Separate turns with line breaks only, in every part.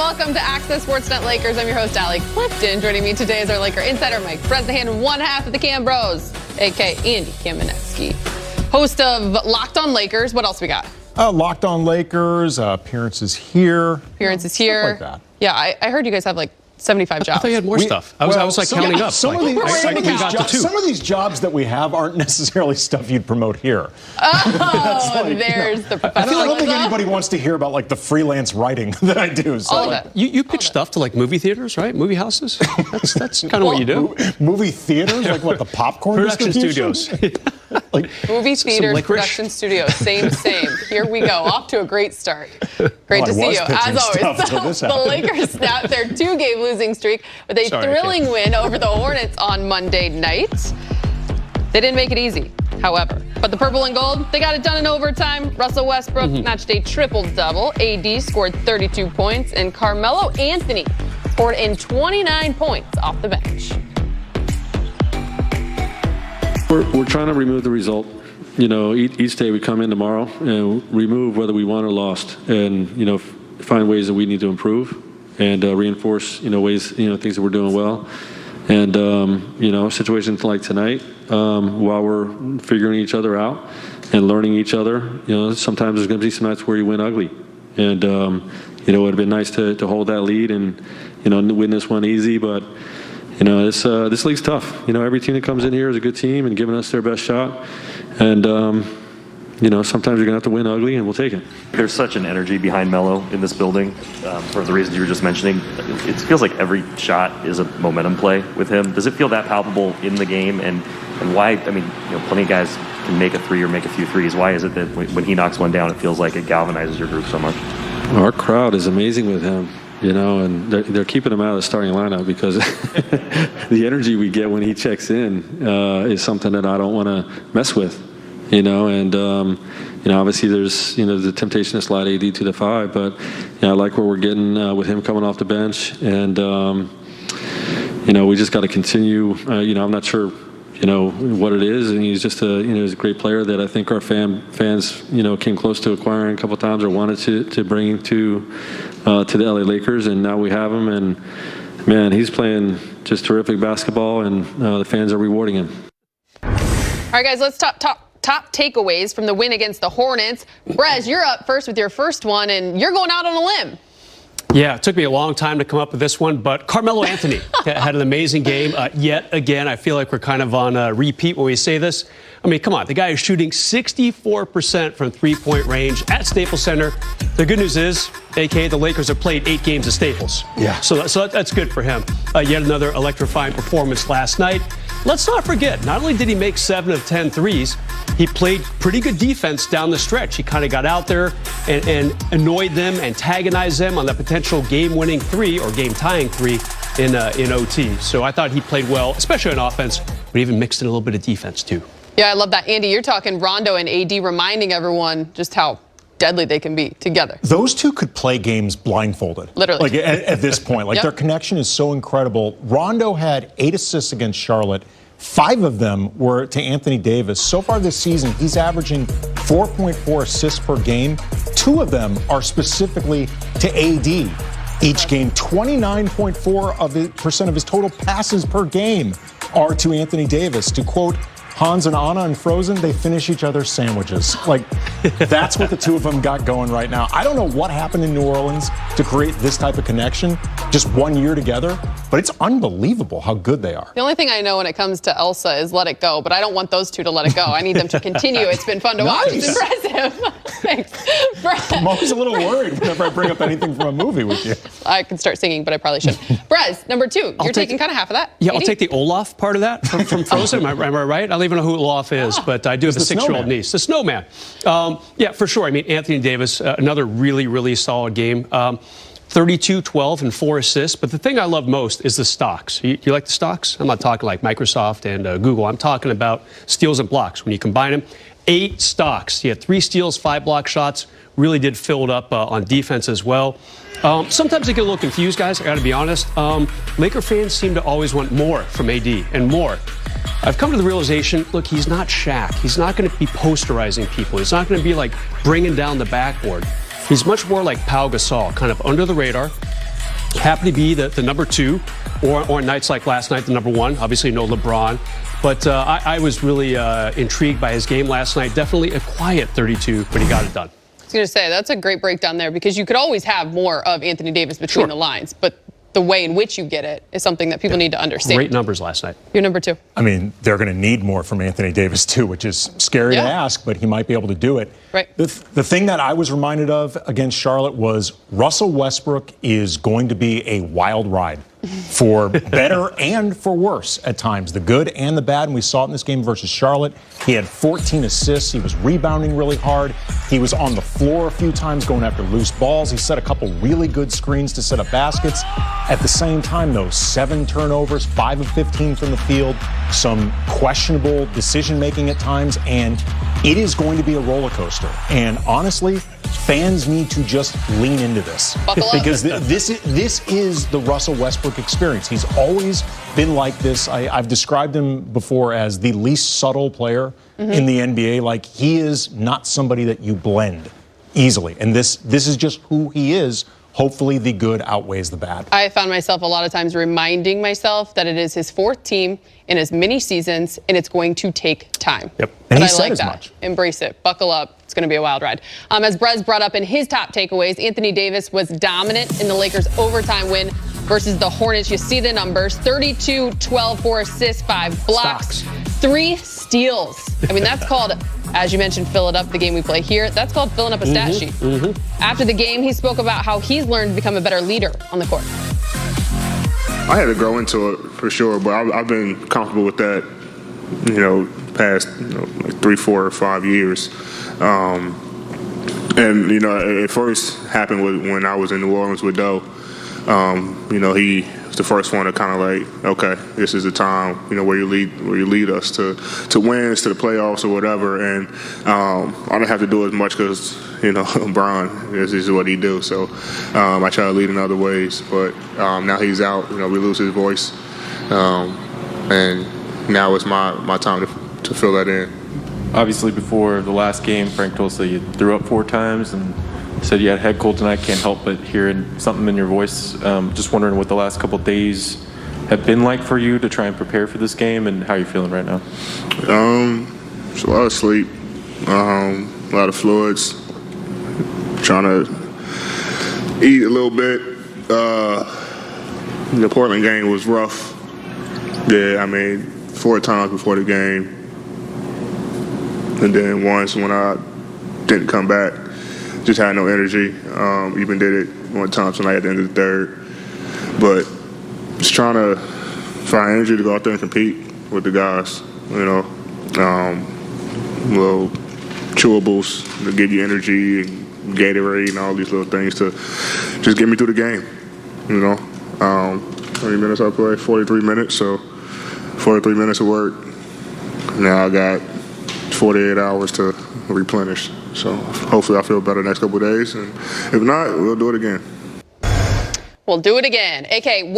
welcome to Access Sportsnet Lakers. I'm your host, Allie Clifton. Joining me today is our Laker insider, Mike Bresnahan, and one half of the Cam Bros, a.k.a. Andy Kamenetsky, host of Locked on Lakers. What else we got?
Locked on Lakers, appearances here.
Appearances here.
Stuff like that.
Yeah, I heard you guys have like 75 jobs.
I thought you had more stuff. I was like counting up.
Some of these jobs that we have aren't necessarily stuff you'd promote here.
Oh, there's the professional.
I don't think anybody wants to hear about like the freelance writing that I do. So.
All of it.
You pitch stuff to like movie theaters, right? Movie houses. That's kind of what you do.
Movie theaters, like what, the popcorn
production studios.
Like
movie theaters, production studios, same. Here we go. Off to a great start. Great to see you, as always. The Lakers snapped their two-game losing streak with a thrilling win over the Hornets on Monday night. They didn't make it easy, however. But the purple and gold, they got it done in overtime. Russell Westbrook matched a triple-double. AD scored 32 points, and Carmelo Anthony scored in 29 points off the bench.
We're trying to remove the result. You know, each day we come in tomorrow and remove whether we won or lost, and find ways that we need to improve and reinforce ways things that we're doing well. And situations like tonight, while we're figuring each other out and learning each other, sometimes there's going to be some nights where you win ugly. And it would have been nice to hold that lead and win this one easy, but. This league's tough. Every team that comes in here is a good team and giving us their best shot. And, sometimes you're going to have to win ugly, and we'll take it.
There's such an energy behind Melo in this building for the reasons you were just mentioning. It feels like every shot is a momentum play with him. Does it feel that palpable in the game? And why, plenty of guys can make a three or make a few threes. Why is it that when he knocks one down, it feels like it galvanizes your group so much?
Our crowd is amazing with him. And they're keeping him out of the starting lineup because the energy we get when he checks in is something that I don't want to mess with, and obviously there's the temptation to slide AD to the 5, but I like where we're getting with him coming off the bench, and we just got to continue. I'm not sure what it is, and he's just he's a great player that I think our fans came close to acquiring a couple of times or wanted to bring to the LA Lakers, and now we have him, and man, he's playing just terrific basketball, and the fans are rewarding him.
All right, guys, let's talk top takeaways from the win against the Hornets. Brez, you're up first with your first one, and you're going out on a limb.
Yeah, it took me a long time to come up with this one, but Carmelo Anthony had an amazing game. Yet again, I feel like we're kind of on a repeat when we say this. I mean, come on, the guy is shooting 64% from three-point range at Staples Center. The good news is, a.k.a. the Lakers have played 8 games at Staples.
Yeah.
So that's good for him. Yet another electrifying performance last night. Let's not forget, not only did he make 7 of 10 threes, he played pretty good defense down the stretch. He kind of got out there and annoyed them, antagonized them on the potential game-winning 3 or game-tying 3 in OT. So I thought he played well, especially on offense, but even mixed in a little bit of defense too.
Yeah, I love that. Andy, you're talking Rondo and AD reminding everyone just how deadly they can be together.
Those two could play games blindfolded.
Literally.
Like at this point. Like their connection is so incredible. Rondo had 8 assists against Charlotte. 5 of them were to Anthony Davis. So far this season, he's averaging 4.4 assists per game. 2 of them are specifically to AD. Each game, 29.4% of his total passes per game are to Anthony Davis. To quote Hans and Anna in Frozen, they finish each other's sandwiches. Like, that's what the two of them got going right now. I don't know what happened in New Orleans to create this type of connection, just 1 year together, but it's unbelievable how good they are.
The only thing I know when it comes to Elsa is let it go, but I don't want those two to let it go. I need them to continue. It's been fun to watch. It's impressive. Thanks. Brez.
I'm always a little worried whenever I bring up anything from a movie with you.
I can start singing, but I probably shouldn't. Brez, number 2. You're taking kind of half of that.
Yeah,
80?
I'll take the Olaf part of that from Frozen. Am I right? I don't even know who Olaf is, but I do have a 6-year-old niece. The snowman. Yeah, for sure. I mean, Anthony Davis, another really, really solid game. 32, 12, and 4 assists. But the thing I love most is the stocks. You like the stocks? I'm not talking like Microsoft and Google. I'm talking about steals and blocks. When you combine them, 8 stocks. He had 3 steals, 5 block shots. Really did fill it up on defense as well. Sometimes I get a little confused, guys. I got to be honest. Laker fans seem to always want more from AD and more. I've come to the realization, look, he's not Shaq. He's not going to be posterizing people. He's not going to be like bringing down the backboard. He's much more like Pau Gasol, kind of under the radar, happen to be the number 2, or nights like last night, the number 1. Obviously, no LeBron. But I was really intrigued by his game last night. Definitely a quiet 32, but he got it done.
I was going to say, that's a great breakdown there, because you could always have more of Anthony Davis between the lines, but the way in which you get it is something that people need to understand.
Great numbers last night.
You're number 2.
I mean, they're going to need more from Anthony Davis, too, which is scary to ask, but he might be able to do it.
Right.
The thing that I was reminded of against Charlotte was Russell Westbrook is going to be a wild ride for better and for worse at times, the good and the bad. And we saw it in this game versus Charlotte. He had 14 assists. He was rebounding really hard. He was on the floor a few times going after loose balls. He set a couple really good screens to set up baskets. At the same time, though, 7 turnovers, 5 of 15 from the field, some questionable decision-making at times, and it is going to be a roller coaster. And honestly, fans need to just lean into this.
Buckle up.
Because this is the Russell Westbrook experience. He's always been like this. I've described him before as the least subtle player in the NBA. Like, he is not somebody that you blend easily. And this is just who he is. Hopefully the good outweighs the bad.
I found myself a lot of times reminding myself that it is his 4th team in as many seasons, and it's going to take time.
Yep. And he
I
said
like
as
that.
much.
Embrace it. Buckle up. It's going to be a wild ride. As Brez brought up in his top takeaways, Anthony Davis was dominant in the Lakers' overtime win versus the Hornets. You see the numbers: 32, 12, 4 assists, 5 blocks, 3 steals. I mean, that's called, as you mentioned, fill it up, the game we play here. That's called filling up a stat sheet. After the game, he spoke about how he's learned to become a better leader on the court.
I had to grow into it for sure, but I've been comfortable with that, past like 3, 4, or 5 years. And it first happened when I was in New Orleans with Doe. He was the first one to kind of like, okay, this is the time, where you lead us to wins, to the playoffs or whatever. And I didn't have to do as much because LeBron is what he do. So I try to lead in other ways. But now he's out. We lose his voice, and now it's my time to fill that in.
Obviously, before the last game, Frank told us that you threw up 4 times and said you had head cold tonight. Can't help but hearing something in your voice. Just wondering what the last couple of days have been like for you to try and prepare for this game, and how you're feeling right now.
It's a lot of sleep, a lot of fluids, trying to eat a little bit. The Portland game was rough. Yeah, I mean, 4 times before the game. And then once when I didn't come back, just had no energy. Even did it one time tonight at the end of the 3rd. But just trying to find energy to go out there and compete with the guys, little chewables to give you energy, and Gatorade and all these little things to just get me through the game, 20 minutes I play, 43 minutes, so 43 minutes of work. Now I got 48 hours to replenish. So hopefully I feel better the next couple of days. And if not, we'll do it again.
We'll do it again. AK,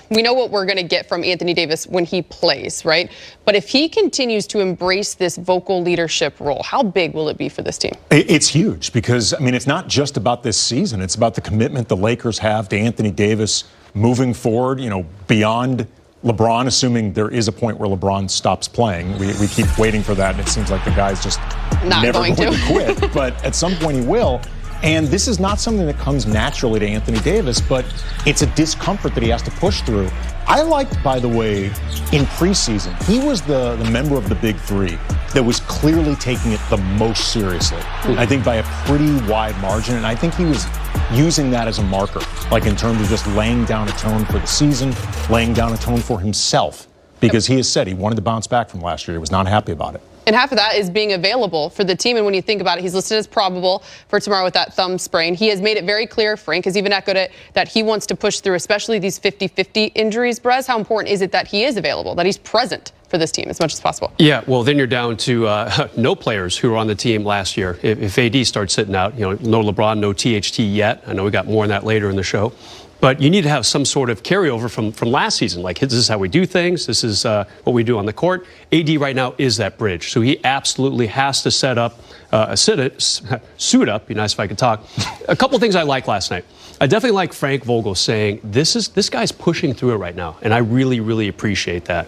we know what we're going to get from Anthony Davis when he plays, right? But if he continues to embrace this vocal leadership role, how big will it be for this team?
It's huge because, it's not just about this season. It's about the commitment the Lakers have to Anthony Davis moving forward, beyond LeBron, assuming there is a point where LeBron stops playing. We keep waiting for that, and it seems like the guy's just never going to quit. But at some point he will. And this is not something that comes naturally to Anthony Davis, but it's a discomfort that he has to push through. I liked, by the way, in preseason, he was the member of the Big 3 that was clearly taking it the most seriously. I think by a pretty wide margin, and I think he was using that as a marker, like in terms of just laying down a tone for the season, laying down a tone for himself, because he has said he wanted to bounce back from last year. He was not happy about it.
And half of that is being available for the team. And when you think about it, he's listed as probable for tomorrow with that thumb sprain. He has made it very clear, Frank has even echoed it, that he wants to push through, especially these 50-50 injuries. Brez, how important is it that he is available, that he's present for this team as much as possible?
Yeah, well, then you're down to no players who were on the team last year. If AD starts sitting out, no LeBron, no THT yet. I know we got more on that later in the show. But you need to have some sort of carryover from last season. Like, this is how we do things. This is what we do on the court. AD right now is that bridge. So he absolutely has to suit up. Be nice if I could talk. A couple things I liked last night. I definitely like Frank Vogel saying, this guy's pushing through it right now. And I really, really appreciate that.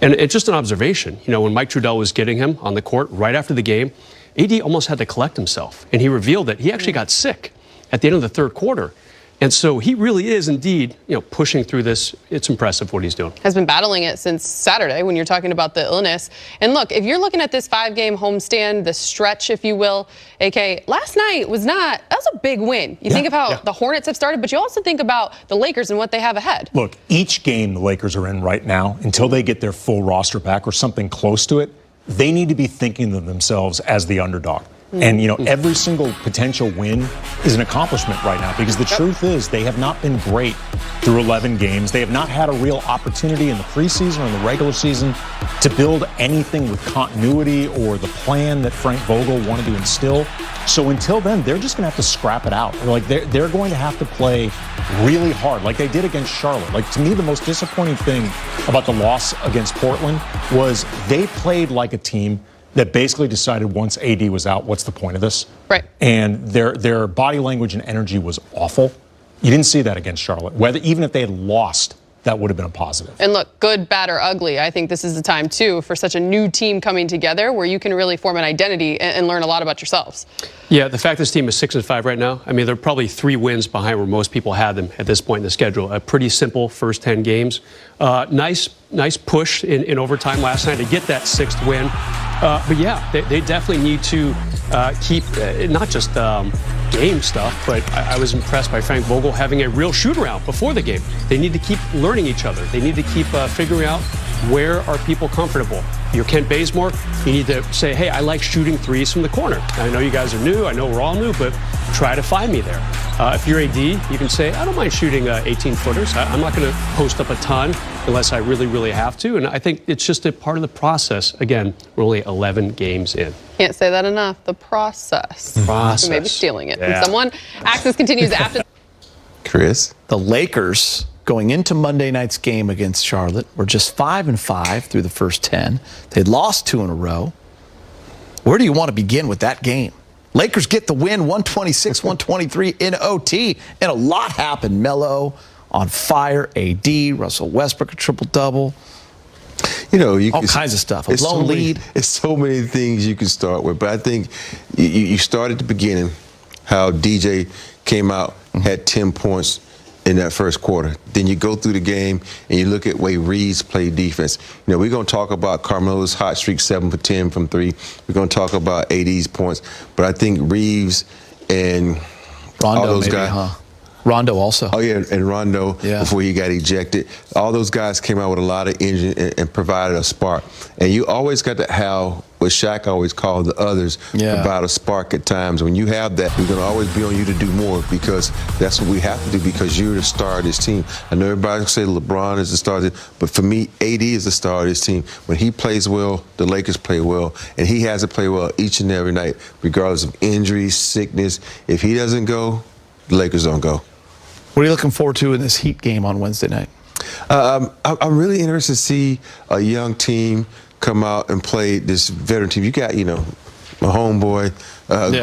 And it's just an observation. You know, when Mike Trudell was getting him on the court right after the game, AD almost had to collect himself. And he revealed that he actually got sick at the end of the third quarter. And so he really is indeed, pushing through this. It's impressive what he's doing.
Has been battling it since Saturday when you're talking about the illness. And look, if you're looking at this 5-game homestand, the stretch, if you will, AK, last night was that was a big win. You think of how the Hornets have started, but you also think about the Lakers and what they have ahead.
Look, each game the Lakers are in right now, until they get their full roster back or something close to it, they need to be thinking of themselves as the underdog. And, every single potential win is an accomplishment right now, because the truth is they have not been great through 11 games. They have not had a real opportunity in the preseason or in the regular season to build anything with continuity or the plan that Frank Vogel wanted to instill. So until then, they're just going to have to scrap it out. Like, they're going to have to play really hard, like they did against Charlotte. Like, to me, the most disappointing thing about the loss against Portland was they played like a team that basically decided once AD was out, what's the point of this?
Right.
And their body language and energy was awful. You didn't see that against Charlotte. Even if they had lost, that would have been a positive.
And look, good, bad, or ugly, I think this is the time, too, for such a new team coming together where you can really form an identity and learn a lot about yourselves.
Yeah, the fact this team is 6-5 right now, I mean, they're probably 3 wins behind where most people had them at this point in the schedule. A pretty simple first 10 games. Nice push in overtime last night to get that 6th win. But yeah, they definitely need to keep not just game stuff, but I was impressed by Frank Vogel having a real shoot-around before the game. They need to keep learning each other. They need to keep figuring out where are people comfortable. You're Kent Bazemore, you need to say, hey, I like shooting threes from the corner. I know you guys are new, I know we're all new, but try to find me there. If you're AD, you can say, I don't mind shooting 18-footers. I'm not going to post up a ton unless I really, really have to. And I think it's just a part of the process. Again, we're only 11 games in.
Can't say that enough. The process. You may be stealing it from someone. Access continues after.
Chris?
The Lakers, going into Monday night's game against Charlotte, were just 5-5 through the first 10. They'd lost 2 in a row. Where do you want to begin with that game? Lakers get the win, 126-123 in OT, and a lot happened. Melo on fire, AD, Russell Westbrook, a triple-double. All kinds of stuff. A blown lead.
It's so many things you can start with, but I think you start at the beginning, how DJ came out, had 10 points in that first quarter. Then you go through the game and you look at the way Reeves played defense. We're going to talk about Carmelo's hot streak, 7 for 10 from 3. We're going to talk about AD's points, but I think Reeves and
Rondo,
all those
maybe,
guys.
Rondo also.
Oh, yeah, and Rondo before he got ejected. All those guys came out with a lot of energy and provided a spark. And you always got to have what Shaq always called the others about a spark at times. When you have that, we're going to always be on you to do more, because that's what we have to do, because you're the star of this team. I know everybody say LeBron is the star, but for me, AD is the star of this team. When he plays well, the Lakers play well, and he has to play well each and every night, regardless of injury, sickness. If he doesn't go, the Lakers don't go.
What are you looking forward to in this Heat game on Wednesday night?
I'm really interested to see a young team come out and play this veteran team. You got, my homeboy,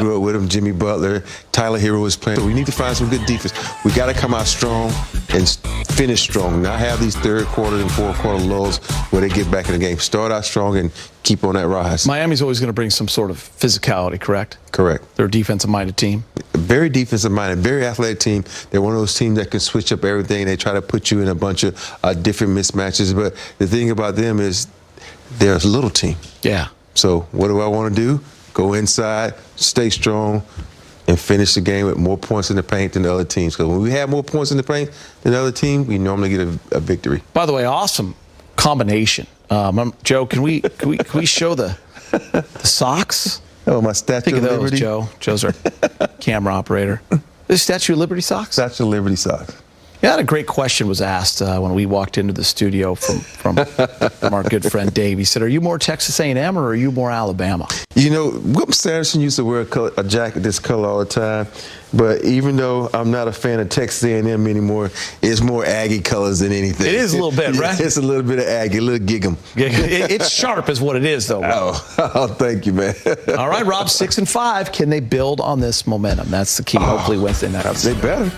grew up with him, Jimmy Butler. Tyler Hero was playing. So we need to find some good defense. We got to come out strong and finish strong. Not have these third quarter and fourth quarter lulls where they get back in the game. Start out strong and keep on that rise.
Miami's always going to bring some sort of physicality, correct?
Correct.
They're a defensive-minded team.
Very defensive-minded, very athletic team. They're one of those teams that can switch up everything. They try to put you in a bunch of different mismatches. But the thing about them is they're a little team.
Yeah.
So what do I want to do? Go inside, stay strong, and finish the game with more points in the paint than the other teams. Because when we have more points in the paint than the other team, we normally get a victory.
By the way, awesome combination. Joe, can we show the socks?
Oh, my Statue of Liberty.
Joe. Joe's our camera operator. This Statue of Liberty socks?
Statue of Liberty socks.
Yeah, a great question was asked when we walked into the studio from our good friend Dave. He said, "Are you more Texas A&M or are you more Alabama?"
You know, Whoop Sanderson used to wear a jacket this color all the time. But even though I'm not a fan of Texas A&M anymore, it's more Aggie colors than anything.
It is a little bit, right?
It's a little bit of Aggie, a little gig'em.
It's sharp is what it is, though.
Oh, thank you, man.
All right, Rob, 6-5. Can they build on this momentum? That's the key. Hopefully Wednesday night.
They better.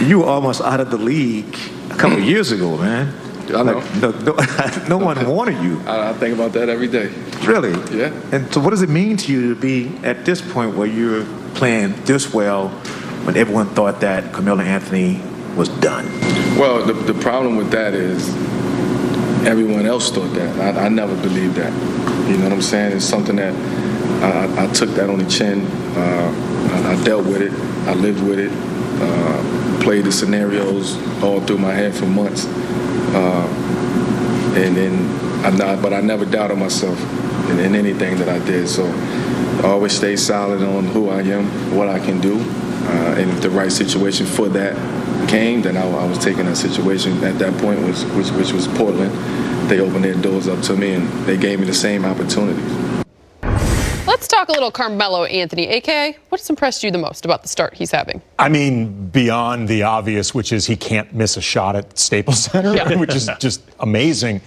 You were almost out of the league a couple of years ago, man.
I know.
No one wanted you.
I think about that every day.
Really?
Yeah.
And so what does it mean to you to be at this point where you're playing this well when everyone thought that Carmelo Anthony was done?
Well, the problem with that is everyone else thought that. I never believed that. You know what I'm saying? It's something that I took that on the chin. I dealt with it. I lived with it. Played the scenarios all through my head for months. But I never doubted myself in anything that I did. So I always stayed solid on who I am, what I can do. And if the right situation for that came, then I was taking that situation at that point, which was Portland. They opened their doors up to me, and they gave me the same opportunities.
Let's talk a little Carmelo Anthony. AKA, what's impressed you the most about the start he's having?
I mean, beyond the obvious, which is he can't miss a shot at Staples Center, which is just amazing.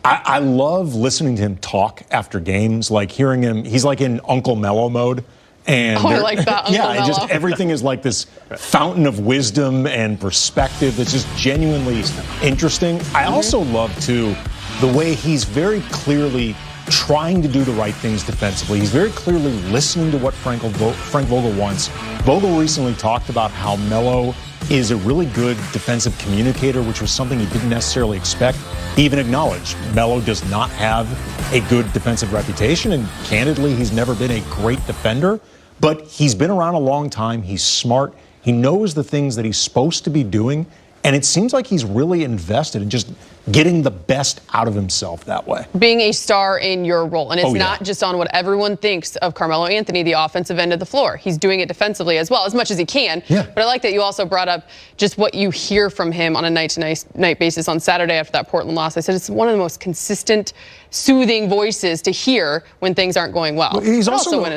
I love listening to him talk after games, like hearing him. He's like in Uncle Mello mode. And
I like that, Uncle Mello.
Just everything is like this fountain of wisdom and perspective that's just genuinely interesting. I also love, too, the way he's very clearly trying to do the right things defensively. He's very clearly listening to what Frank Vogel wants. Vogel recently talked about how Melo is a really good defensive communicator, which was something he didn't necessarily expect. He even acknowledged Melo does not have a good defensive reputation, and candidly, he's never been a great defender. But he's been around a long time. He's smart. He knows the things that he's supposed to be doing. And it seems like he's really invested in just getting the best out of himself that way.
Being a star in your role. And it's not just on what everyone thinks of Carmelo Anthony, the offensive end of the floor. He's doing it defensively as well, as much as he can.
Yeah.
But I like that you also brought up just what you hear from him on a night-to-night basis. On Saturday after that Portland loss, I said it's one of the most consistent, soothing voices to hear when things aren't going well.
He's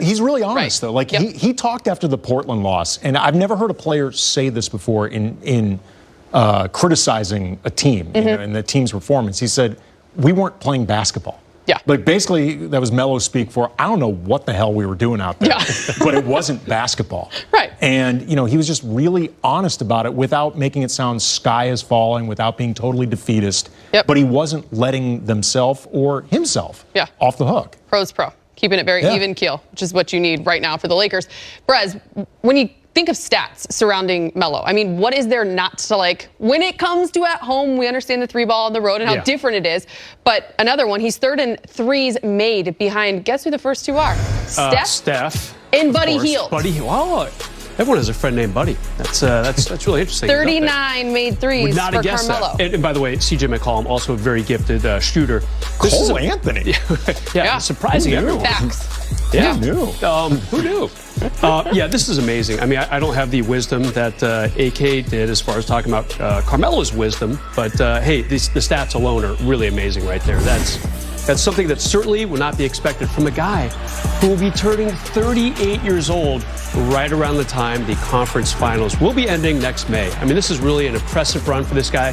he's really honest, though. Like, he talked after the Portland loss, and I've never heard a player say this before in criticizing a team and the team's performance. He said, we weren't playing basketball.
Yeah.
Like, basically, that was Melo speak for, I don't know what the hell we were doing out there, but it wasn't basketball.
Right.
And, he was just really honest about it without making it sound sky is falling, without being totally defeatist.
Yep.
But he wasn't letting themselves or himself off the hook.
Pro's pro. Keeping it very even keel, which is what you need right now for the Lakers. Brez, when you think of stats surrounding Melo, I mean, what is there not to like? When it comes to at home, we understand the 3-ball on the road and how different it is. But another one, he's third in threes made behind, guess who the first two are?
Steph.
And Buddy Hield.
Buddy Hield. Wow. Everyone has a friend named Buddy. That's really interesting.
39 made threes for Carmelo.
And by the way, CJ McCollum, also a very gifted shooter.
Cole Anthony.
Surprising everyone.
Facts.
Yeah.
Who knew?
Who knew? This is amazing. I mean, I don't have the wisdom that AK did as far as talking about Carmelo's wisdom, but hey, the stats alone are really amazing right there. That's something that certainly would not be expected from a guy who will be turning 38 years old right around the time the conference finals will be ending next May. I mean, this is really an impressive run for this guy.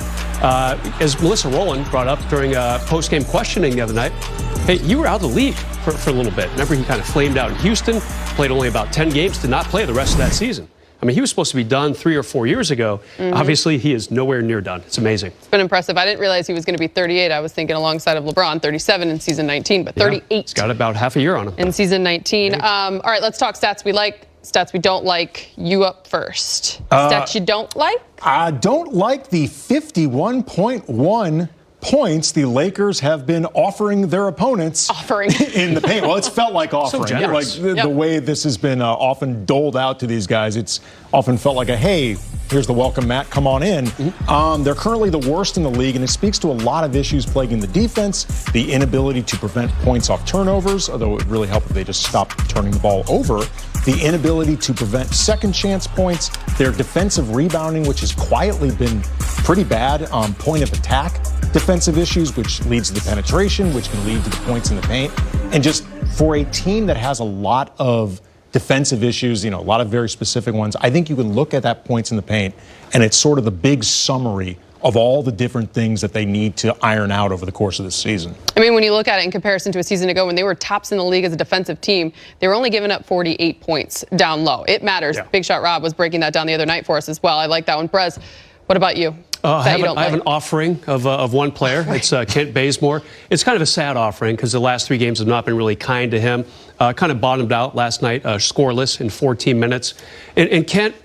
As Melissa Rowland brought up during post-game questioning the other night, hey, you were out of the league for a little bit. Remember, he kind of flamed out in Houston, played only about 10 games, did not play the rest of that season. I mean, he was supposed to be done 3 or 4 years ago. Obviously, he is nowhere near done. It's amazing.
It's been impressive. I didn't realize he was going to be 38. I was thinking alongside of LeBron, 37 in season 19, but 38.
He's got about half a year on him.
In season 19. All right, let's talk stats we like, stats we don't like. You up first. Stats you don't like?
I don't like the 51.1 points the Lakers have been offering their opponents in the paint. Well, it's felt like offering.
So generous.
Like the way this has been often doled out to these guys, it's often felt like a, hey, Here's the welcome, Matt. Come on in. They're currently the worst in the league, and it speaks to a lot of issues plaguing the defense, the inability to prevent points off turnovers, although it would really help if they just stopped turning the ball over, the inability to prevent second chance points, their defensive rebounding, which has quietly been pretty bad, point of attack defensive issues, which leads to the penetration, which can lead to the points in the paint. And just for a team that has a lot of defensive issues, a lot of very specific ones, I think you can look at that points in the paint, and it's sort of the big summary of all the different things that they need to iron out over the course of this season.
I mean, when you look at it in comparison to a season ago when they were tops in the league as a defensive team, they were only giving up 48 points down low. It matters. Yeah. Big Shot Rob was breaking that down the other night for us as well. I like that one. Brez, what about you?
I have an offering of one player. Right. It's Kent Bazemore. It's kind of a sad offering because the last 3 games have not been really kind to him. Kind of bottomed out last night, scoreless in 14 minutes. And Kent